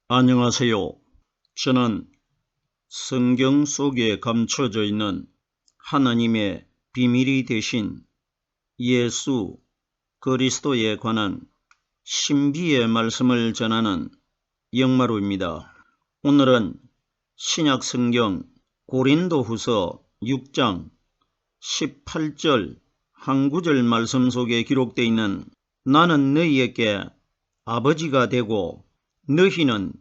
안녕하세요. 저는 성경 속에 감춰져 있는 하나님의 비밀이 되신 예수 그리스도에 관한 신비의 말씀을 전하는 영마루입니다. 오늘은 신약 성경 고린도후서 6장 18절 한 구절 말씀 속에 기록되어 있는 나는 너희에게 아버지가 되고 너희는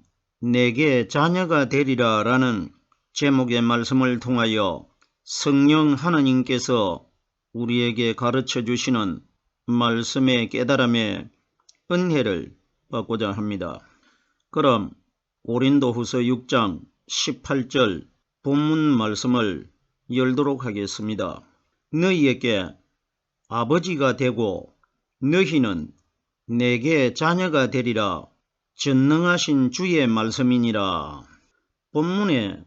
내게 자녀가 되리라 라는 제목의 말씀을 통하여 성령 하나님께서 우리에게 가르쳐 주시는 말씀의 깨달음의 은혜를 받고자 합니다. 그럼 고린도후서 6장 18절 본문 말씀을 열도록 하겠습니다. 너희에게 아버지가 되고 너희는 내게 자녀가 되리라. 전능하신 주의 말씀이니라. 본문에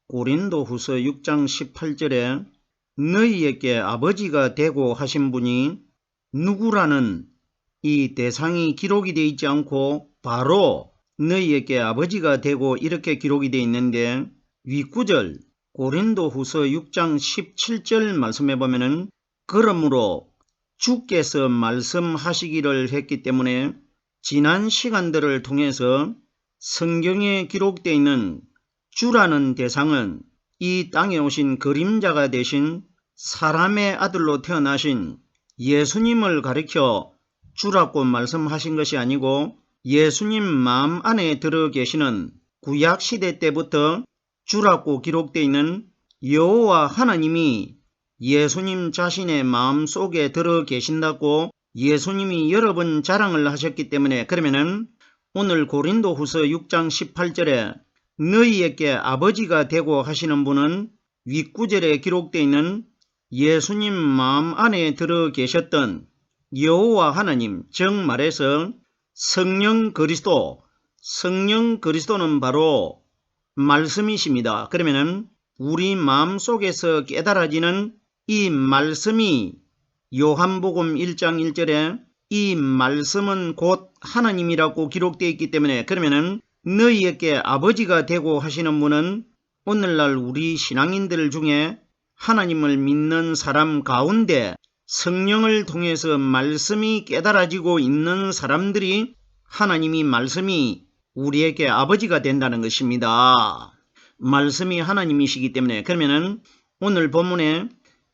고린도후서 6장 18절에 너희에게 아버지가 되고 하신 분이 누구라는 이 대상이 기록이 되어 있지 않고 바로 너희에게 아버지가 되고 이렇게 기록이 되어 있는데 윗구절 고린도후서 6장 17절 말씀해 보면은 그러므로 주께서 말씀하시기를 했기 때문에 지난 시간들을 통해서 성경에 기록되어 있는 주라는 대상은 이 땅에 오신 그림자가 되신 사람의 아들로 태어나신 예수님을 가리켜 주라고 말씀하신 것이 아니고 예수님 마음 안에 들어 계시는 구약시대 때부터 주라고 기록되어 있는 여호와 하나님이 예수님 자신의 마음 속에 들어 계신다고 예수님이 여러 번 자랑을 하셨기 때문에 그러면은 오늘 고린도후서 6장 18절에 너희에게 아버지가 되고 하시는 분은 윗구절에 기록되어 있는 예수님 마음 안에 들어 계셨던 여호와 하나님, 즉 말해서 성령 그리스도는 바로 말씀이십니다. 그러면은 우리 마음 속에서 깨달아지는 이 말씀이 요한복음 1장 1절에 이 말씀은 곧 하나님이라고 기록되어 있기 때문에 그러면은 너희에게 아버지가 되고 하시는 분은 오늘날 우리 신앙인들 중에 하나님을 믿는 사람 가운데 성령을 통해서 말씀이 깨달아지고 있는 사람들이 하나님이 말씀이 우리에게 아버지가 된다는 것입니다. 말씀이 하나님이시기 때문에 그러면은 오늘 본문에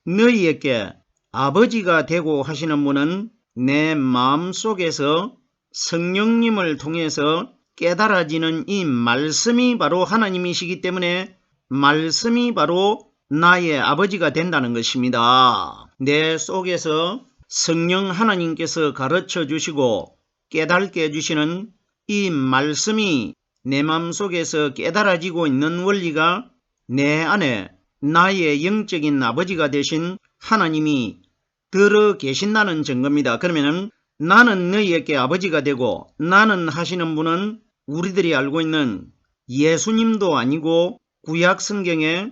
너희에게 아버지가 되고 하시는 분은 내 마음 속에서 성령님을 통해서 깨달아지는 이 말씀이 바로 하나님이시기 때문에 말씀이 바로 나의 아버지가 된다는 것입니다. 내 속에서 성령 하나님께서 가르쳐 주시고 깨닫게 해주시는 이 말씀이 내 마음 속에서 깨달아지고 있는 원리가 내 안에 나의 영적인 아버지가 되신 하나님이 들어 계신다는 증거입니다. 그러면은 나는 너희에게 아버지가 되고 나는 하시는 분은 우리들이 알고 있는 예수님도 아니고 구약 성경의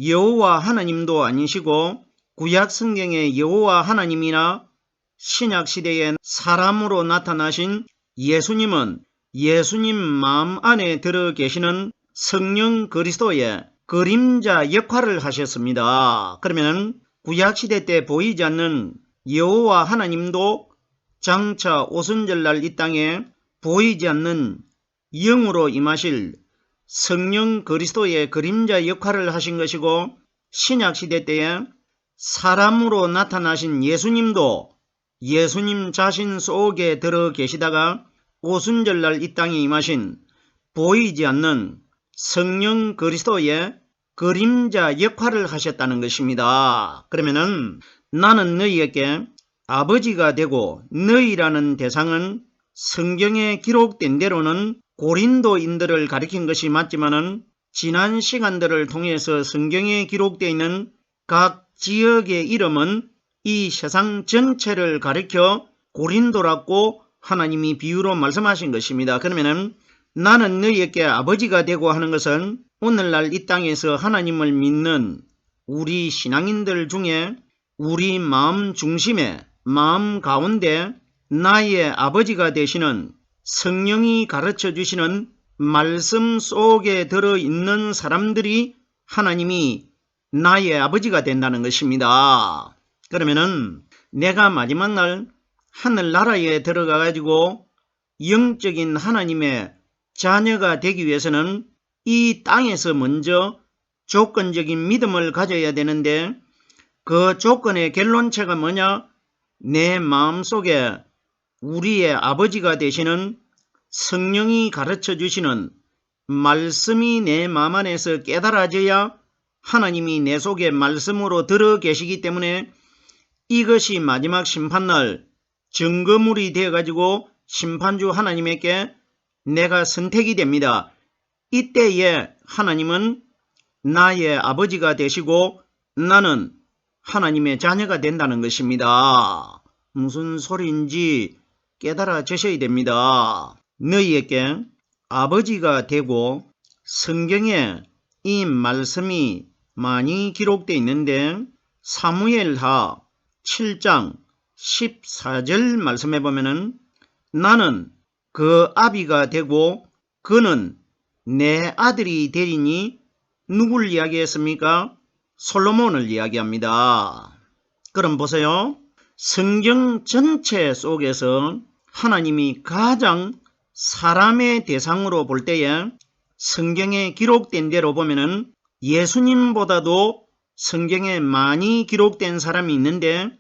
여호와 하나님도 아니시고 구약 성경의 여호와 하나님이나 신약 시대에 사람으로 나타나신 예수님은 예수님 마음 안에 들어 계시는 성령 그리스도의 그림자 역할을 하셨습니다. 그러면 구약시대 때 보이지 않는 여호와 하나님도 장차 오순절날 이 땅에 보이지 않는 영으로 임하실 성령 그리스도의 그림자 역할을 하신 것이고 신약시대 때에 사람으로 나타나신 예수님도 예수님 자신 속에 들어 계시다가 오순절날 이 땅에 임하신 보이지 않는 성령 그리스도의 그림자 역할을 하셨다는 것입니다. 그러면은 나는 너희에게 아버지가 되고 너희라는 대상은 성경에 기록된 대로는 고린도인들을 가리킨 것이 맞지만은 지난 시간들을 통해서 성경에 기록되어 있는 각 지역의 이름은 이 세상 전체를 가리켜 고린도라고 하나님이 비유로 말씀하신 것입니다. 그러면은 나는 너희에게 아버지가 되고 하는 것은 오늘날 이 땅에서 하나님을 믿는 우리 신앙인들 중에 우리 마음 중심에 마음 가운데 나의 아버지가 되시는 성령이 가르쳐 주시는 말씀 속에 들어있는 사람들이 하나님이 나의 아버지가 된다는 것입니다. 그러면은 내가 마지막 날 하늘나라에 들어가 가지고 영적인 하나님의 자녀가 되기 위해서는 이 땅에서 먼저 조건적인 믿음을 가져야 되는데, 그 조건의 결론체가 뭐냐? 내 마음속에 우리의 아버지가 되시는 성령이 가르쳐 주시는 말씀이 내 마음 안에서 깨달아져야 하나님이 내 속에 말씀으로 들어 계시기 때문에 이것이 마지막 심판날 증거물이 되어 가지고 심판주 하나님에게 내가 선택이 됩니다. 이때에 하나님은 나의 아버지가 되시고 나는 하나님의 자녀가 된다는 것입니다. 무슨 소리인지 깨달아지셔야 됩니다. 너희에게 아버지가 되고 성경에 이 말씀이 많이 기록되어 있는데, 사무엘하 7장 14절 말씀해 보면은 나는 그 아비가 되고 그는 내 아들이 되리니 누굴 이야기했습니까? 솔로몬을 이야기합니다. 그럼 보세요. 성경 전체 속에서 하나님이 가장 사람의 대상으로 볼 때에 성경에 기록된 대로 보면은 예수님보다도 성경에 많이 기록된 사람이 있는데,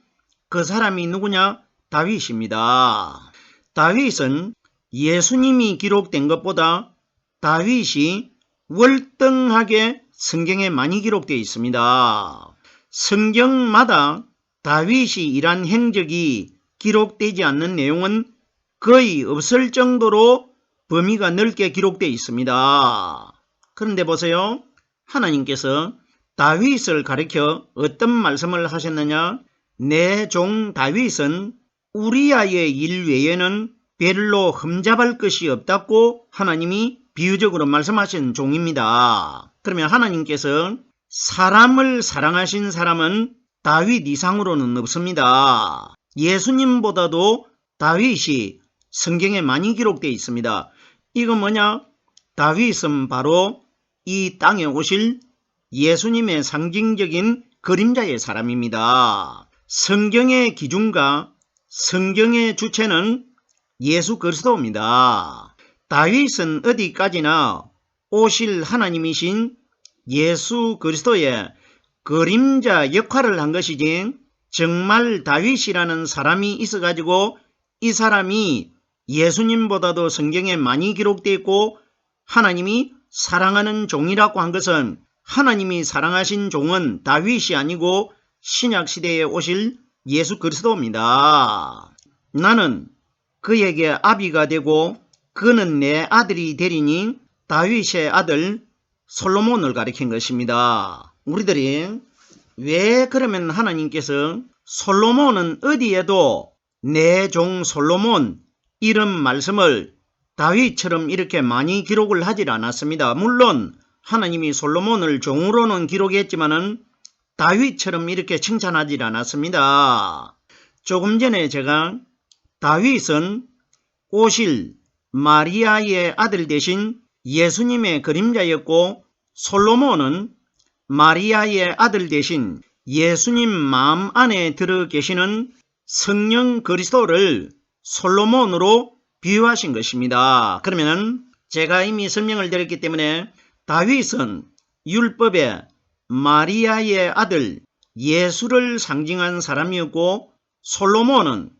그 사람이 누구냐? 다윗입니다. 다윗은 예수님이 기록된 것보다 다윗이 월등하게 성경에 많이 기록되어 있습니다. 성경마다 다윗이 일한 행적이 기록되지 않는 내용은 거의 없을 정도로 범위가 넓게 기록되어 있습니다. 그런데 보세요. 하나님께서 다윗을 가리켜 어떤 말씀을 하셨느냐? 내 종 다윗은 우리아의 일 외에는 별로 흠잡을 것이 없다고 하나님이 비유적으로 말씀하신 종입니다. 그러면 하나님께서 사람을 사랑하신 사람은 다윗 이상으로는 없습니다. 예수님보다도 다윗이 성경에 많이 기록되어 있습니다. 이건 뭐냐? 다윗은 바로 이 땅에 오실 예수님의 상징적인 그림자의 사람입니다. 성경의 기준과 성경의 주체는 예수 그리스도입니다. 다윗은 어디까지나 오실 하나님이신 예수 그리스도의 그림자 역할을 한 것이지, 정말 다윗이라는 사람이 있어가지고 이 사람이 예수님보다도 성경에 많이 기록되어 있고 하나님이 사랑하는 종이라고 한 것은, 하나님이 사랑하신 종은 다윗이 아니고 신약시대에 오실 예수 그리스도입니다. 나는 그에게 아비가 되고 그는 내 아들이 되리니 다윗의 아들 솔로몬을 가리킨 것입니다. 우리들이 왜 그러면 하나님께서 솔로몬은 어디에도 내 종 솔로몬 이런 말씀을 다윗처럼 이렇게 많이 기록을 하질 않았습니다. 물론 하나님이 솔로몬을 종으로는 기록했지만은 다윗처럼 이렇게 칭찬하질 않았습니다. 조금 전에 제가 다윗은 오실 마리아의 아들 대신 예수님의 그림자였고, 솔로몬은 마리아의 아들 대신 예수님 마음 안에 들어 계시는 성령 그리스도를 솔로몬으로 비유하신 것입니다. 그러면 제가 이미 설명을 드렸기 때문에 다윗은 율법의 마리아의 아들 예수를 상징한 사람이었고, 솔로몬은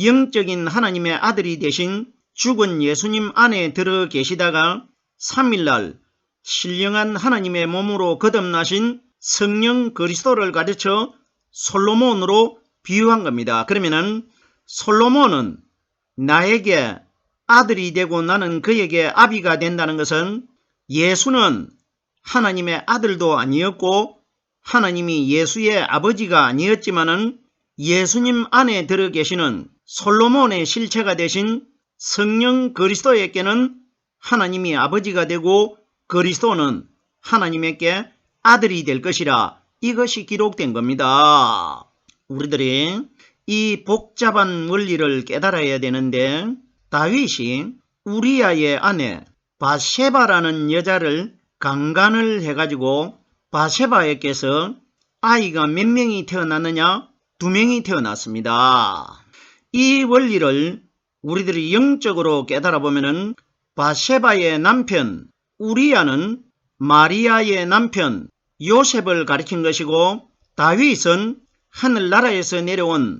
영적인 하나님의 아들이 되신 죽은 예수님 안에 들어 계시다가 3일날 신령한 하나님의 몸으로 거듭나신 성령 그리스도를 가르쳐 솔로몬으로 비유한 겁니다. 그러면은 솔로몬은 나에게 아들이 되고 나는 그에게 아비가 된다는 것은, 예수는 하나님의 아들도 아니었고 하나님이 예수의 아버지가 아니었지만은 예수님 안에 들어 계시는 솔로몬의 실체가 되신 성령 그리스도에게는 하나님이 아버지가 되고 그리스도는 하나님에게 아들이 될 것이라, 이것이 기록된 겁니다. 우리들이 이 복잡한 원리를 깨달아야 되는데, 다윗이 우리아의 아내 바세바라는 여자를 강간을 해가지고 바세바에게서 아이가 몇 명이 태어났느냐? 2명이 태어났습니다. 이 원리를 우리들이 영적으로 깨달아 보면은 바세바의 남편 우리아는 마리아의 남편 요셉을 가리킨 것이고, 다윗은 하늘나라에서 내려온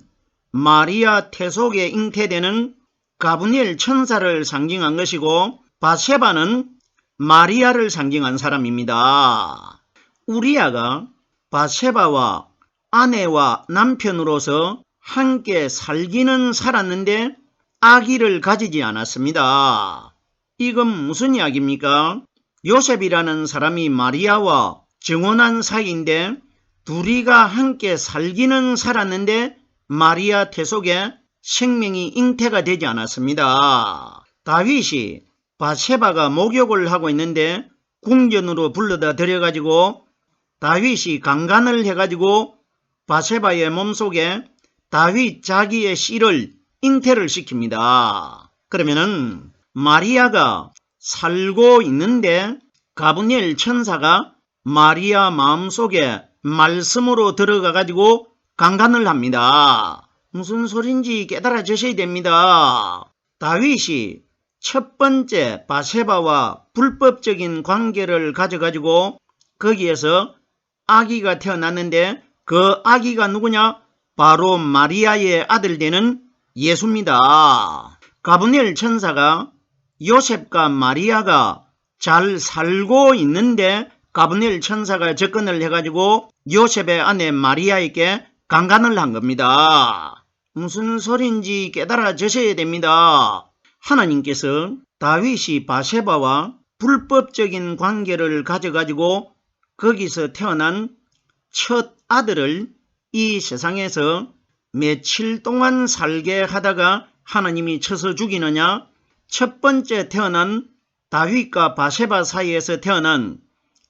마리아 태속에 잉태되는 가브리엘 천사를 상징한 것이고, 바세바는 마리아를 상징한 사람입니다. 우리아가 바세바와 아내와 남편으로서 함께 살기는 살았는데 아기를 가지지 않았습니다. 이건 무슨 이야기입니까? 요셉이라는 사람이 마리아와 정혼한 사이인데 둘이가 함께 살기는 살았는데 마리아 태속에 생명이 잉태가 되지 않았습니다. 다윗이 바세바가 목욕을 하고 있는데 궁전으로 불러다 들여가지고 다윗이 강간을 해가지고 바세바의 몸속에 다윗 자기의 씨를 잉태를 시킵니다. 그러면은 마리아가 살고 있는데 가브리엘 천사가 마리아 마음속에 말씀으로 들어가가지고 강간을 합니다. 무슨 소린지 깨달아 주셔야 됩니다. 다윗이 첫 번째 바세바와 불법적인 관계를 가져가지고 거기에서 아기가 태어났는데 그 아기가 누구냐? 바로 마리아의 아들 되는 예수입니다. 가브리엘 천사가 요셉과 마리아가 잘 살고 있는데 가브리엘 천사가 접근을 해가지고 요셉의 아내 마리아에게 강간을 한 겁니다. 무슨 소린지 깨달아 주셔야 됩니다. 하나님께서 다윗이 바세바와 불법적인 관계를 가져가지고 거기서 태어난 첫 아들을 이 세상에서 며칠 동안 살게 하다가 하나님이 쳐서 죽이느냐? 첫 번째 태어난 다윗과 바세바 사이에서 태어난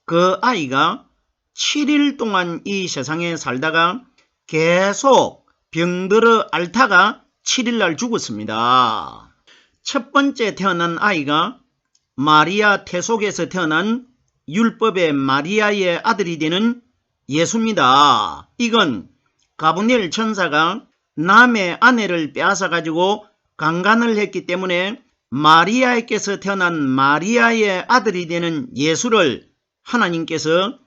그 아이가 7일 동안 이 세상에 살다가 계속 병들어 앓다가 7일날 죽었습니다. 첫 번째 태어난 아이가 마리아 태속에서 태어난 율법의 마리아의 아들이 되는 예수입니다. 이건 가브리엘 천사가 남의 아내를 빼앗아 가지고 강간을 했기 때문에 마리아에게서 태어난 마리아의 아들이 되는 예수를 하나님께서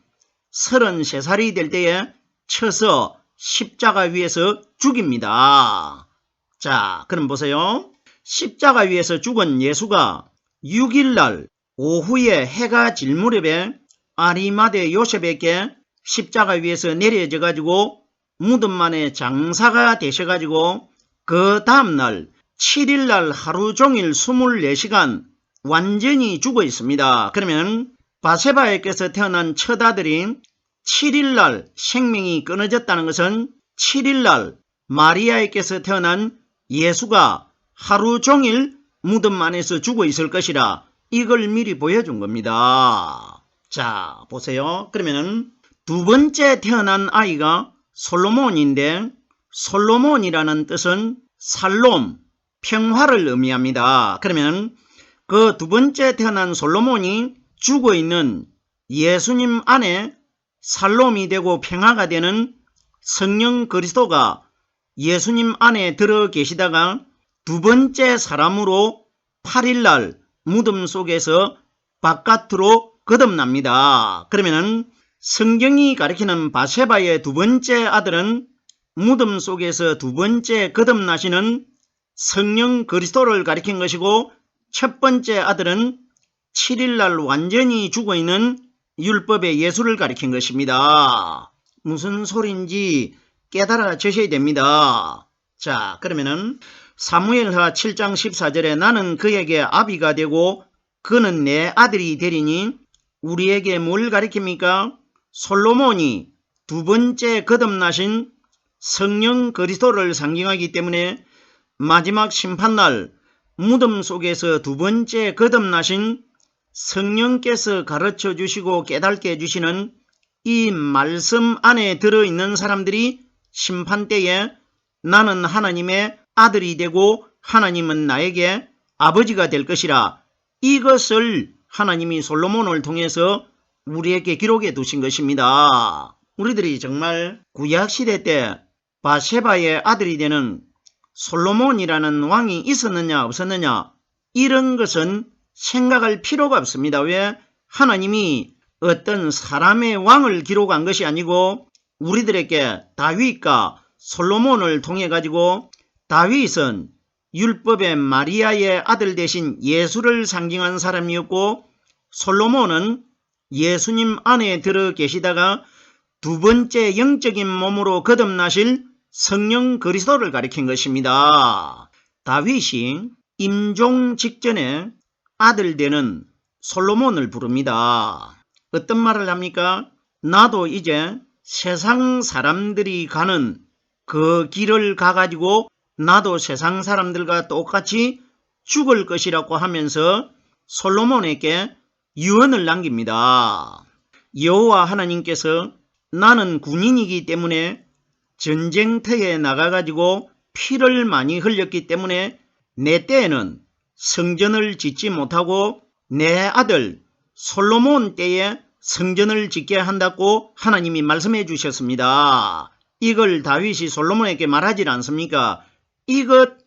33살이 될 때에 쳐서 십자가 위에서 죽입니다. 자, 그럼 보세요. 십자가 위에서 죽은 예수가 6일날 오후에 해가 질 무렵에 아리마대 요셉에게 십자가 위에서 내려져 가지고 무덤 안에 장사가 되셔 가지고 그 다음날 7일날 하루 종일 24시간 완전히 죽어 있습니다. 그러면 바세바에게서 태어난 첫 아들이 7일날 생명이 끊어졌다는 것은 7일날 마리아에게서 태어난 예수가 하루 종일 무덤 안에서 죽어 있을 것이라 이걸 미리 보여준 겁니다. 자, 보세요. 그러면은 두 번째 태어난 아이가 솔로몬인데 솔로몬이라는 뜻은 살롬, 평화를 의미합니다. 그러면 그 두 번째 태어난 솔로몬이 죽어 있는 예수님 안에 살롬이 되고 평화가 되는 성령 그리스도가 예수님 안에 들어 계시다가 두 번째 사람으로 8일날 무덤 속에서 바깥으로 거듭납니다. 그러면은 성경이 가리키는 바세바의 두 번째 아들은 무덤 속에서 두 번째 거듭나시는 성령 그리스도를 가리킨 것이고 첫 번째 아들은 7일날 완전히 죽어있는 율법의 예수를 가리킨 것입니다. 무슨 소리인지 깨달아 주셔야 됩니다. 자, 그러면은 사무엘하 7장 14절에 나는 그에게 아비가 되고 그는 내 아들이 되리니 우리에게 뭘 가리킵니까? 솔로몬이 두 번째 거듭나신 성령 그리스도를 상징하기 때문에 마지막 심판날 무덤 속에서 두 번째 거듭나신 성령께서 가르쳐 주시고 깨닫게 해주시는 이 말씀 안에 들어있는 사람들이 심판 때에 나는 하나님의 아들이 되고 하나님은 나에게 아버지가 될 것이라 이것을 하나님이 솔로몬을 통해서 우리에게 기록해 두신 것입니다. 우리들이 정말 구약시대 때 바세바의 아들이 되는 솔로몬이라는 왕이 있었느냐 없었느냐 이런 것은 생각할 필요가 없습니다. 왜? 하나님이 어떤 사람의 왕을 기록한 것이 아니고 우리들에게 다윗과 솔로몬을 통해 가지고 다윗은 율법의 마리아의 아들 대신 예수를 상징한 사람이었고 솔로몬은 예수님 안에 들어 계시다가 두 번째 영적인 몸으로 거듭나실 성령 그리스도를 가리킨 것입니다. 다윗이 임종 직전에 아들 되는 솔로몬을 부릅니다. 어떤 말을 합니까? 나도 이제 세상 사람들이 가는 그 길을 가가지고 나도 세상 사람들과 똑같이 죽을 것이라고 하면서 솔로몬에게 유언을 남깁니다. 여호와 하나님께서 나는 군인이기 때문에 전쟁터에 나가가지고 피를 많이 흘렸기 때문에 내 때에는 성전을 짓지 못하고 내 아들 솔로몬 때에 성전을 짓게 한다고 하나님이 말씀해 주셨습니다. 이걸 다윗이 솔로몬에게 말하지 않습니까? 이것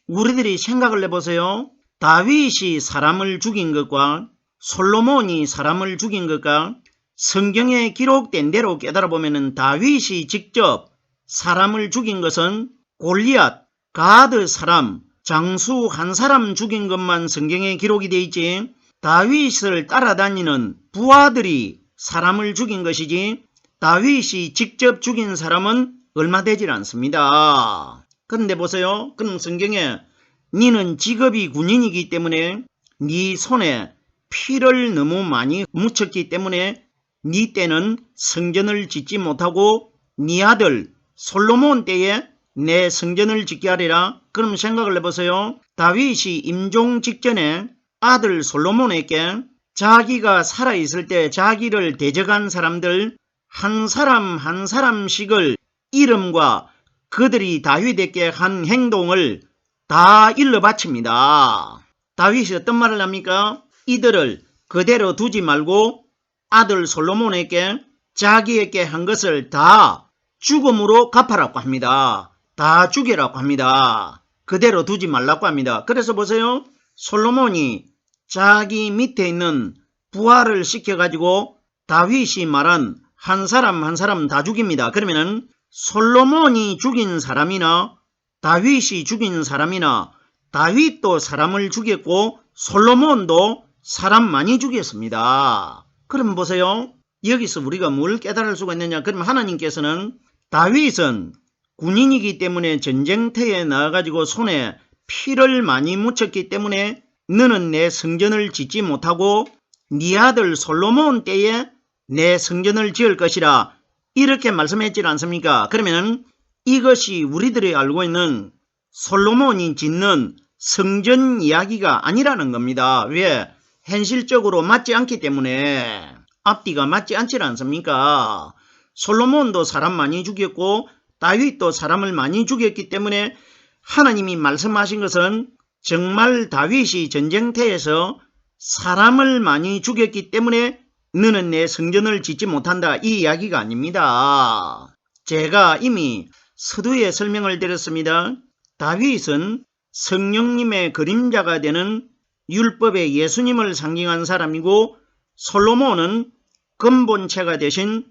우리들이 생각을 해보세요. 다윗이 사람을 죽인 것과 솔로몬이 사람을 죽인 것과 성경에 기록된 대로 깨달아보면 다윗이 직접 사람을 죽인 것은 골리앗, 가드 사람, 장수 한 사람 죽인 것만 성경에 기록이 되어 있지 다윗을 따라다니는 부하들이 사람을 죽인 것이지 다윗이 직접 죽인 사람은 얼마 되질 않습니다. 그런데 보세요. 그럼 성경에 니는 직업이 군인이기 때문에 네 손에 피를 너무 많이 묻혔기 때문에 네 때는 성전을 짓지 못하고 네 아들 솔로몬 때에 내 성전을 짓게 하리라. 그럼 생각을 해보세요. 다윗이 임종 직전에 아들 솔로몬에게 자기가 살아있을 때 자기를 대적한 사람들 한 사람 한 사람씩을 이름과 그들이 다윗에게 한 행동을 다 일러 바칩니다. 다윗이 어떤 말을 합니까? 이들을 그대로 두지 말고 아들 솔로몬에게 자기에게 한 것을 다 죽음으로 갚아라고 합니다. 다 죽이라고 합니다. 그대로 두지 말라고 합니다. 그래서 보세요. 솔로몬이 자기 밑에 있는 부하를 시켜가지고 다윗이 말한 한 사람 한 사람 다 죽입니다. 그러면은 솔로몬이 죽인 사람이나 다윗이 죽인 사람이나 다윗도 사람을 죽였고 솔로몬도 사람 많이 죽였습니다. 그럼 보세요. 여기서 우리가 뭘 깨달을 수가 있느냐. 그럼 하나님께서는 다윗은 군인이기 때문에 전쟁터에 나와가지고 손에 피를 많이 묻혔기 때문에 너는 내 성전을 짓지 못하고 네 아들 솔로몬 때에 내 성전을 지을 것이라 이렇게 말씀했지 않습니까? 그러면 이것이 우리들이 알고 있는 솔로몬이 짓는 성전 이야기가 아니라는 겁니다. 왜? 현실적으로 맞지 않기 때문에 앞뒤가 맞지 않지 않습니까? 솔로몬도 사람 많이 죽였고 다윗도 사람을 많이 죽였기 때문에 하나님이 말씀하신 것은 정말 다윗이 전쟁터에서 사람을 많이 죽였기 때문에 너는 내 성전을 짓지 못한다 이 이야기가 아닙니다. 제가 이미 서두에 설명을 드렸습니다. 다윗은 성령님의 그림자가 되는 율법의 예수님을 상징한 사람이고 솔로몬은 근본체가 되신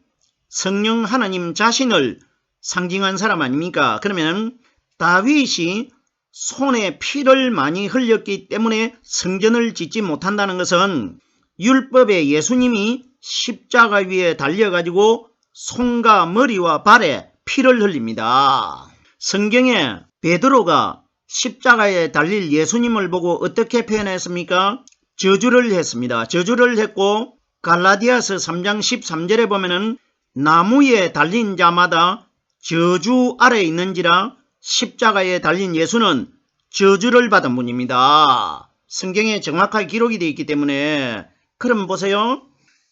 성령 하나님 자신을 상징한 사람 아닙니까? 그러면 다윗이 손에 피를 많이 흘렸기 때문에 성전을 짓지 못한다는 것은 율법의 예수님이 십자가 위에 달려가지고 손과 머리와 발에 피를 흘립니다. 성경에 베드로가 십자가에 달릴 예수님을 보고 어떻게 표현했습니까? 저주를 했습니다. 저주를 했고 갈라디아서 3장 13절에 보면은 나무에 달린 자마다 저주 아래 있는지라 십자가에 달린 예수는 저주를 받은 분입니다. 성경에 정확하게 기록이 되어 있기 때문에 그럼 보세요.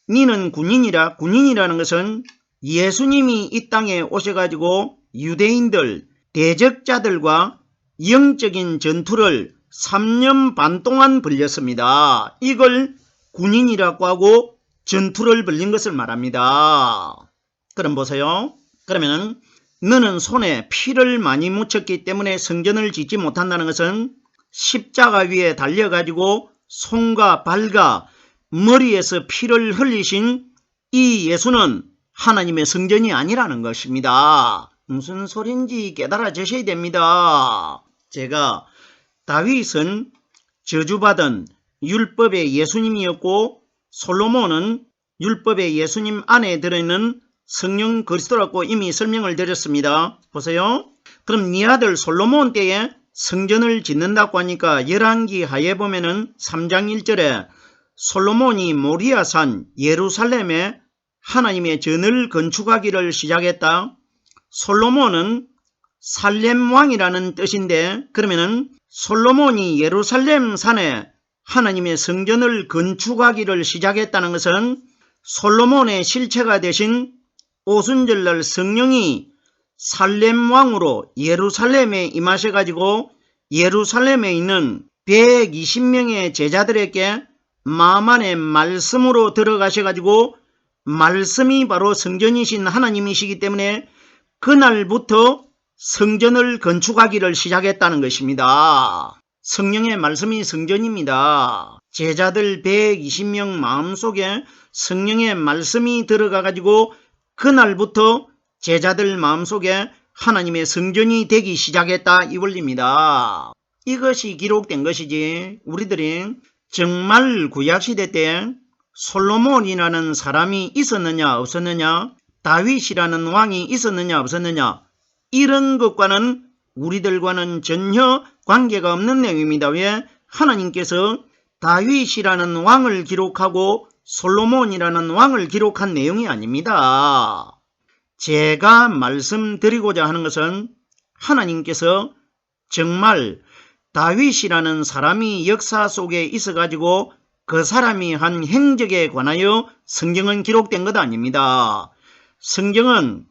니는 군인이라 군인이라는 것은 예수님이 이 땅에 오셔가지고 유대인들 대적자들과 영적인 전투를 3년 반 동안 벌렸습니다. 이걸 군인이라고 하고 전투를 벌린 것을 말합니다. 그럼 보세요. 그러면 너는 손에 피를 많이 묻혔기 때문에 성전을 짓지 못한다는 것은 십자가 위에 달려가지고 손과 발과 머리에서 피를 흘리신 이 예수는 하나님의 성전이 아니라는 것입니다. 무슨 소린지 깨달아 주셔야 됩니다. 제가 다윗은 저주받은 율법의 예수님이었고 솔로몬은 율법의 예수님 안에 들어있는 성령 그리스도라고 이미 설명을 드렸습니다. 보세요. 그럼 네 아들 솔로몬 때에 성전을 짓는다고 하니까 열왕기 하에 보면은 3장 1절에 솔로몬이 모리아산 예루살렘에 하나님의 전을 건축하기를 시작했다. 솔로몬은 살렘 왕이라는 뜻인데 그러면은 솔로몬이 예루살렘 산에 하나님의 성전을 건축하기를 시작했다는 것은 솔로몬의 실체가 되신 오순절날 성령이 살렘 왕으로 예루살렘에 임하셔가지고 예루살렘에 있는 120명의 제자들에게 마만의 말씀으로 들어가셔가지고 말씀이 바로 성전이신 하나님이시기 때문에 그날부터 성전을 건축하기를 시작했다는 것입니다. 성령의 말씀이 성전입니다. 제자들 120명 마음속에 성령의 말씀이 들어가가지고 그날부터 제자들 마음속에 하나님의 성전이 되기 시작했다 이 원리입니다. 이것이 기록된 것이지 우리들이 정말 구약시대 때 솔로몬이라는 사람이 있었느냐 없었느냐, 다윗이라는 왕이 있었느냐 없었느냐, 이런 것과는 우리들과는 전혀 관계가 없는 내용입니다. 왜? 하나님께서 다윗이라는 왕을 기록하고 솔로몬이라는 왕을 기록한 내용이 아닙니다. 제가 말씀드리고자 하는 것은 하나님께서 정말 다윗이라는 사람이 역사 속에 있어가지고 그 사람이 한 행적에 관하여 성경은 기록된 것 아닙니다. 성경은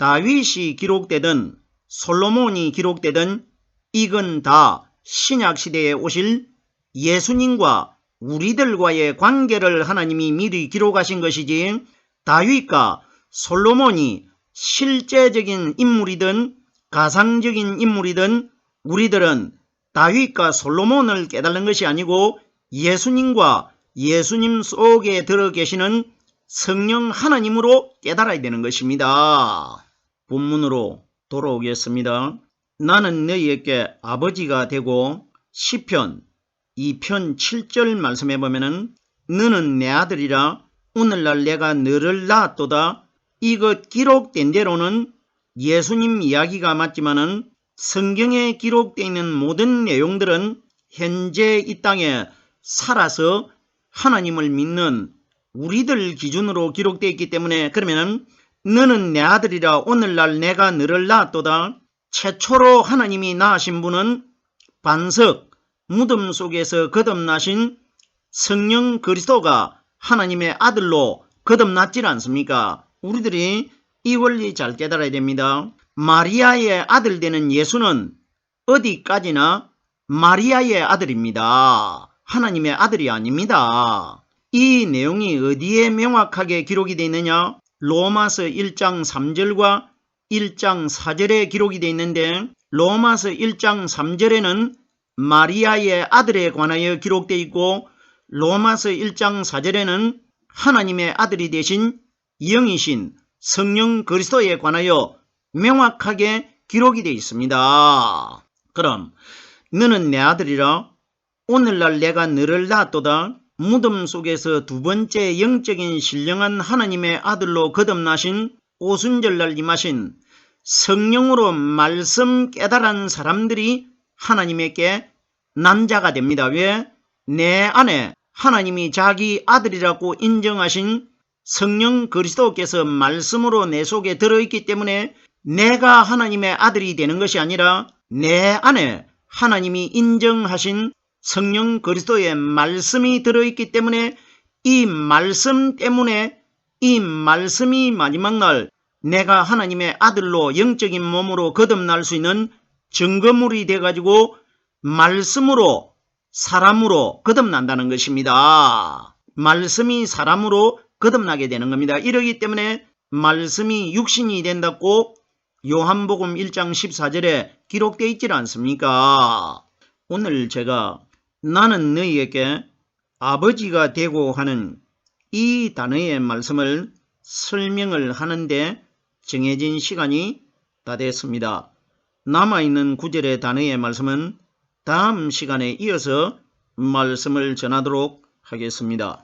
다윗이 기록되든 솔로몬이 기록되든 이건 다 신약시대에 오실 예수님과 우리들과의 관계를 하나님이 미리 기록하신 것이지 다윗과 솔로몬이 실제적인 인물이든 가상적인 인물이든 우리들은 다윗과 솔로몬을 깨달는 것이 아니고 예수님과 예수님 속에 들어 계시는 성령 하나님으로 깨달아야 되는 것입니다. 본문으로 돌아오겠습니다. 나는 너희에게 아버지가 되고 시편 2편 7절 말씀해 보면은 너는 내 아들이라 오늘날 내가 너를 낳았도다. 이것 기록된 대로는 예수님 이야기가 맞지만은 성경에 기록되어 있는 모든 내용들은 현재 이 땅에 살아서 하나님을 믿는 우리들 기준으로 기록되어 있기 때문에 그러면은 너는 내 아들이라 오늘날 내가 너를 낳았도다. 최초로 하나님이 낳으신 분은 반석 무덤 속에서 거듭나신 성령 그리스도가 하나님의 아들로 거듭났지 않습니까? 우리들이 이 원리 잘 깨달아야 됩니다. 마리아의 아들 되는 예수는 어디까지나 마리아의 아들입니다. 하나님의 아들이 아닙니다. 이 내용이 어디에 명확하게 기록이 되어 있느냐? 로마서 1장 3절과 1장 4절에 기록이 되어 있는데 로마서 1장 3절에는 마리아의 아들에 관하여 기록되어 있고 로마서 1장 4절에는 하나님의 아들이 되신 영이신 성령 그리스도에 관하여 명확하게 기록이 되어 있습니다. 그럼 너는 내 아들이라 오늘날 내가 너를 낳았도다. 무덤 속에서 두 번째 영적인 신령한 하나님의 아들로 거듭나신 오순절날 임하신 성령으로 말씀 깨달은 사람들이 하나님에게 남자가 됩니다. 왜? 내 안에 하나님이 자기 아들이라고 인정하신 성령 그리스도께서 말씀으로 내 속에 들어있기 때문에 내가 하나님의 아들이 되는 것이 아니라 내 안에 하나님이 인정하신 성령 그리스도의 말씀이 들어있기 때문에 이 말씀 때문에 이 말씀이 마지막 날 내가 하나님의 아들로 영적인 몸으로 거듭날 수 있는 증거물이 돼가지고 말씀으로 사람으로 거듭난다는 것입니다. 말씀이 사람으로 거듭나게 되는 겁니다. 이러기 때문에 말씀이 육신이 된다고 요한복음 1장 14절에 기록되어 있지 않습니까? 오늘 제가 나는 너희에게 아버지가 되고 하는 이 단어의 말씀을 설명을 하는데 정해진 시간이 다 됐습니다. 남아있는 9절의 단어의 말씀은 다음 시간에 이어서 말씀을 전하도록 하겠습니다.